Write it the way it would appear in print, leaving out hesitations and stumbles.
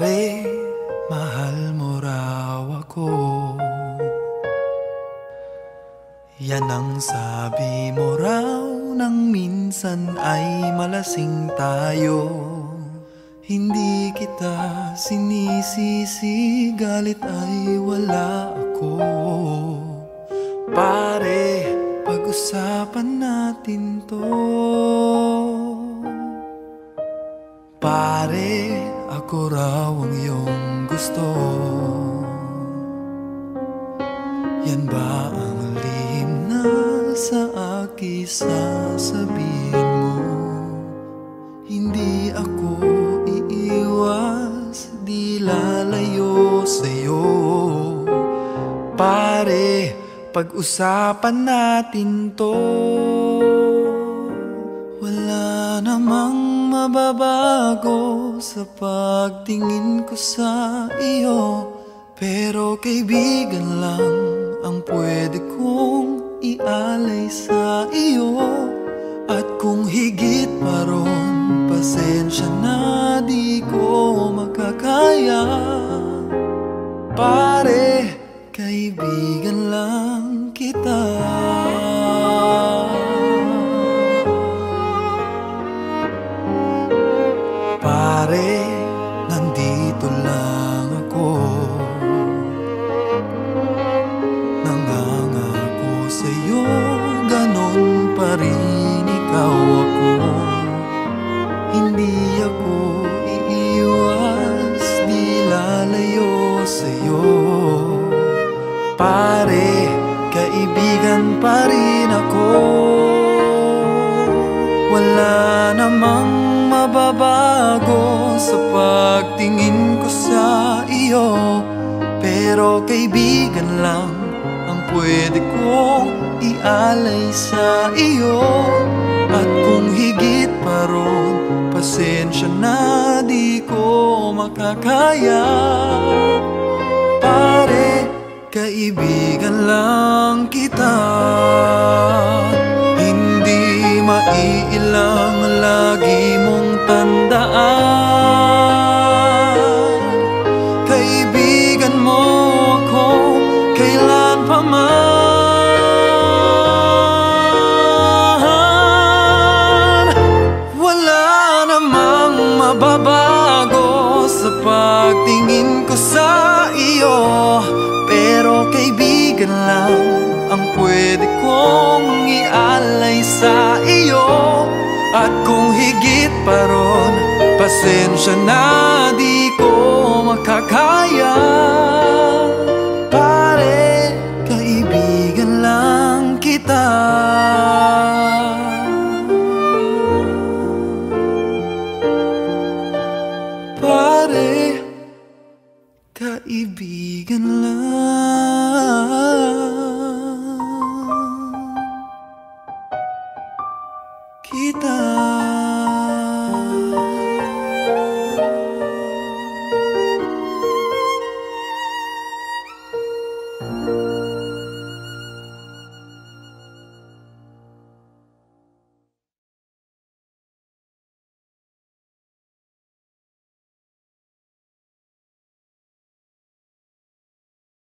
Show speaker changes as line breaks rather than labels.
Pare, mahal mo raw ako. Yan ang sabi mo raw nang minsan ay malasing tayo. Hindi kita sinisisi, galit ay wala ako. Pare, pag-usapan natin to. Pare, ako raw ang iyong gusto. Yan ba ang lihim na sa akin sasabihin mo? Hindi ako iiwas, di lalayo sa'yo. Pare, pag-usapan natin to. Wala namang mababago sa pagtingin ko sa iyo, pero kaibigan lang ang pwede kong ialay sa iyo. At kung higit pa ron, pasensya na di ko makakaya. Pare, kaibigan lang kita. Pare, nandito lang ako. Nangangako sa'yo, ganon pa rin ikaw ako. Hindi ako iiwas, di lalayo sa'yo. Pare, kaibigan pa rin ako. Wala namang mababago sa pagtingin ko sa iyo, pero kaibigan lang ang pwede kong ialay sa iyo. At kung higit pa ron, pasensya na di ko makakaya. Pare, kaibigan lang kita. Hindi maiilang lagi mong tandaan. Kaibigan mo ako kailan pa man. Wala namang mababago sa pagtingin ko sa iyo, pero kaibigan lang ang pwede kong ialay sa iyo. At kung higit pa ron, pasensya na di ko makakaya. Pare, kaibigan lang kita. Pare, kaibigan lang kita.